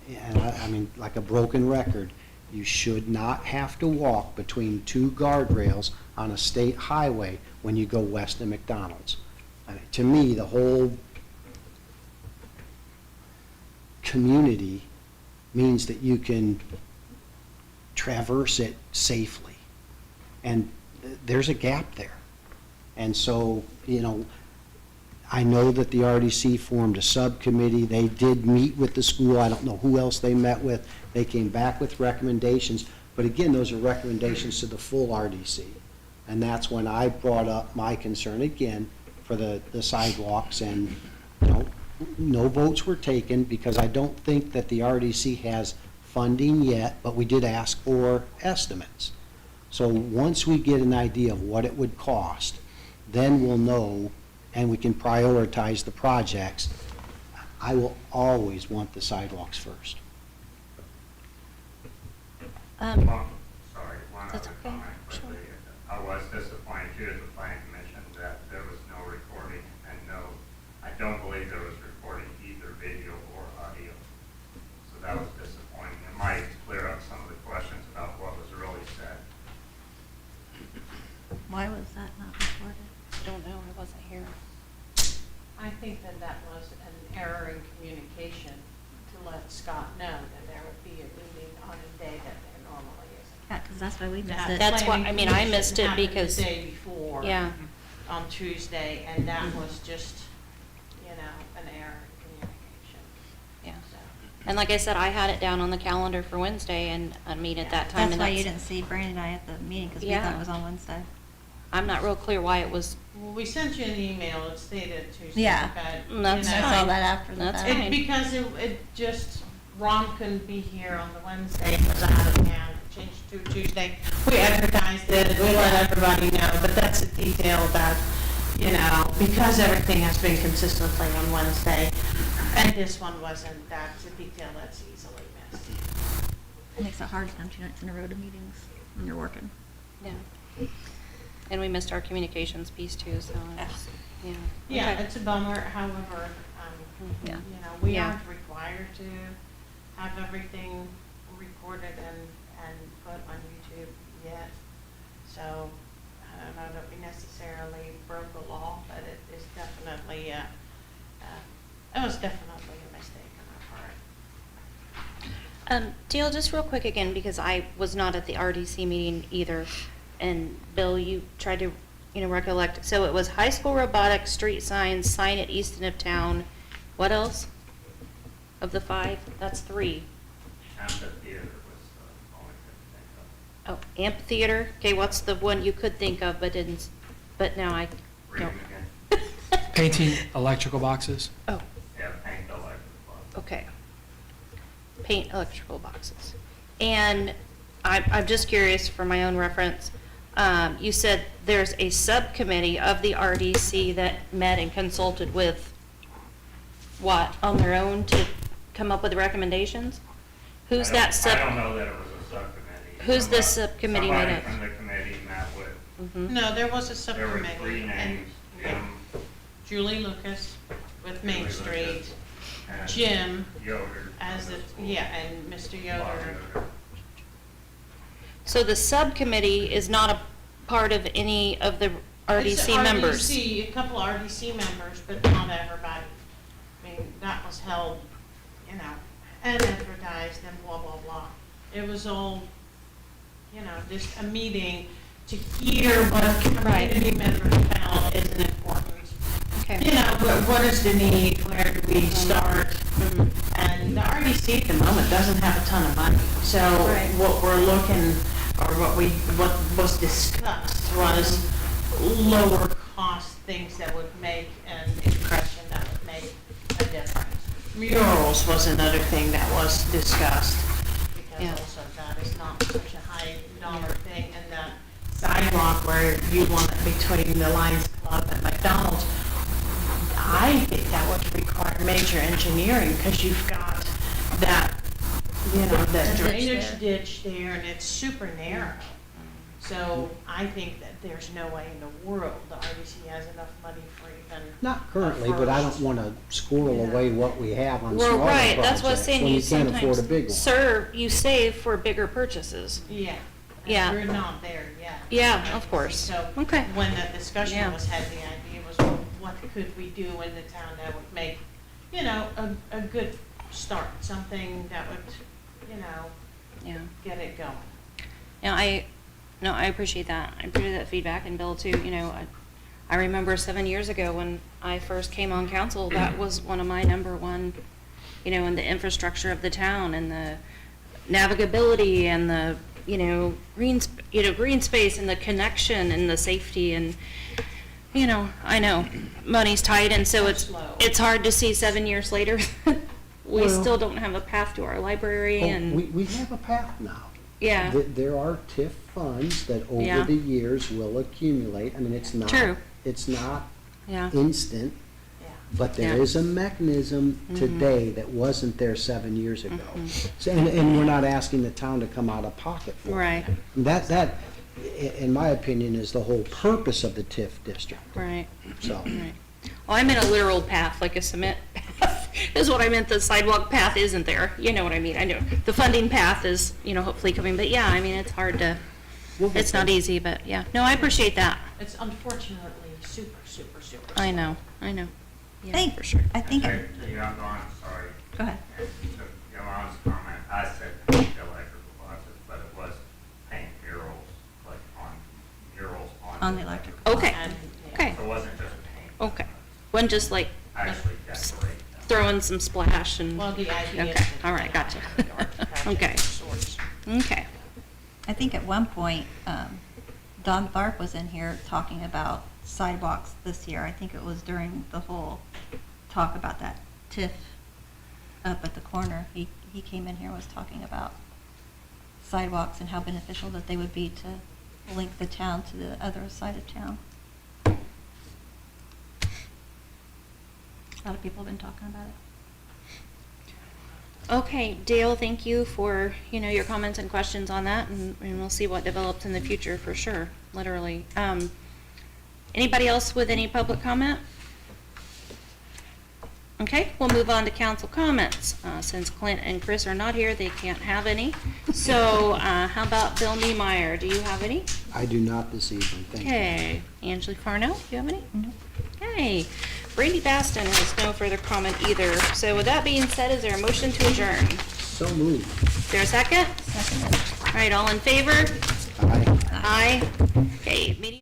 And I mean, like a broken record, you should not have to walk between 2 guardrails on a state highway when you go west of McDonald's. I mean, to me, the whole community means that you can traverse it safely. And there's a gap there. And so, you know, I know that the RDC formed a subcommittee. They did meet with the school. I don't know who else they met with. They came back with recommendations. But again, those are recommendations to the full RDC. And that's when I brought up my concern again for the sidewalks. And, you know, no votes were taken because I don't think that the RDC has funding yet, but we did ask for estimates. So once we get an idea of what it would cost, then we'll know and we can prioritize the projects. I will always want the sidewalks first. Sorry, one That's other okay. comment quickly. I was disappointed too at the planning commission that there was no recording and I don't believe there was recording either video or audio. So that was disappointing. It might clear up some of the questions about what was really said. Why was that not recorded? I don't know, I wasn't here. I think that was an error in communication to let Scott know that there would be a meeting on a day that there normally isn't. Yeah, because that's why we missed That it. That's why- planning I mean, I missed it commission happened because- the day before. Yeah. On Tuesday, and that was just, an error in communication. Yeah. So, And like I said, I had it down on the calendar for Wednesday and a meet at that time. That's and why you didn't see Brandy and I at the meeting, because we thought Yeah. it was on Wednesday. I'm not real clear why it was, Well, we sent you an email, it stated Tuesday. Yeah. but, That's I fine. saw that after the That's fact. fine. Because it just, Ron couldn't be here on the Wednesday, he was out of town, changed to Tuesday. We advertised it, we let everybody know, but that's a detail that, because everything has been consistently on Wednesday, and this one wasn't, that's a detail that's easily missed. It makes it hard to come 2 nights in a row to meetings when you're working. yeah. And we missed our communications piece too, so it's, yeah. Yeah, Okay. it's a bummer, however, Yeah. You know, we Yeah. aren't required to have everything recorded and put on YouTube yet. So, I don't know that we necessarily broke a law, but it is definitely, it was definitely a mistake on our part. Dale, just real quick again, because I was not at the RDC meeting either, and Bill, you tried to, recollect. So it was high school robotics, street signs, sign at Easton of town. What else? Of the 5? That's 3. Amphitheater was the only thing to think Oh, amphitheater. Okay, what's the one you could think of but didn't? But now I of. Read don't. them again. Painting electrical boxes. Oh, Yeah, paint the electric box. okay. Paint electrical boxes. And I'm just curious for my own reference. You said there's a subcommittee of the RDC that met and consulted with what, on their own to come up with recommendations? Who's that I don't know that it was a subcommittee. Who's the Somebody- subcommittee made Somebody up? from the committee met with, Mhm. No, there was a there were subcommittee. 3 and names, Jim, Julie Lucas with Main Julie Street, Lucas, and Jim Yoder. as the, yeah, and Mr. Yoder. So the subcommittee is not a part of any of the It's RDC members? RDC, a couple of RDC members, but not everybody. I mean, that was held, and advertised and blah, blah, blah. It was all, just a meeting to hear what community members felt is important. Okay. What is the need, where do we start? Mhm. And the RDC at the moment doesn't have a ton of money. So Right. what we're looking, or what was discussed was lower cost things that would make an impression, that would make a difference. Murals was another thing that was discussed, because Yeah. also that is not such a high dollar thing. And that sidewalk where you want it between the Lions Club and McDonald's, I think that would require major engineering, because you've got that, that The ditch drainage there. ditch there, and it's super narrow. So I think that there's no way in the world the RDC has enough money for even. Not currently, but I don't first. want to squirrel Yeah. away what we have on Well, smaller right, projects. that's what I was saying, when you you can't afford a big sometimes one. you save for bigger purchases. Yeah. and Yeah. We're not there yet. Yeah, of course. So Okay. when that discussion Yeah. was had, the idea was, well, what could we do in the town that would make, a good start, something that would, Yeah. get it going. I appreciate that. I appreciate that feedback, and Bill too, I remember 7 years ago when I first came on council, that was one of my number one, in the infrastructure of the town and the navigability and the, green space and the connection and the safety and, I know money's tight, and so Slow. it's hard to see 7 years later, we Well- still don't have a path to our library Oh, and, we have a path now. yeah. There are TIF funds that Yeah. over the years will accumulate. I mean, it's not. True. It's not Yeah. instant, Yeah. but there Yeah. is a mechanism Mhm. today that wasn't there 7 years ago. Mhm. So, and we're not asking the town to come out of pocket for it. Right, That, in my opinion, is the whole purpose of the TIF district, right, so. right. Well, I meant a literal path, like a cement path, is what I meant. The sidewalk path isn't there, you know what I mean? I know, the funding path is, hopefully coming, but yeah, I mean, it's hard to, it's not easy, but yeah. No, I appreciate that. It's unfortunately super, super, super. I slow. know, I know. I Yeah, think, for sure. I think, To Yolanda's, sorry. go ahead. To Yolanda's comment, I said paint electrical boxes, but it was paint murals, like murals on. On the electrical. Okay, And, yeah. okay, So it wasn't just paint. okay. Wasn't just like Actually decorate them. throwing some splash and, Well, the idea is. Okay, that, all right, gotcha. project Okay. of sorts. okay. I think at one point, Don Tharp was in here talking about sidewalks this year. I think it was during the whole talk about that TIF up at the corner. He came in here, was talking about sidewalks and how beneficial that they would be to link the town to the other side of town. A lot of people have been talking about it. Okay, Dale, thank you for, your comments and questions on that, and we'll see what develops in the future for sure, literally. Anybody else with any public comment? Okay, we'll move on to council comments. Since Clint and Chris are not here, they can't have any. So how about Bill Niemeyer? Do you have any? I do not this evening, thank you. Okay. Angela Farno, do you have any? Okay. Brandy Baston has no further comment either. So with that being said, is there a motion to adjourn? So moved. Is there a second? Seconded. All right, all in favor? Aye. Aye. Okay, meeting.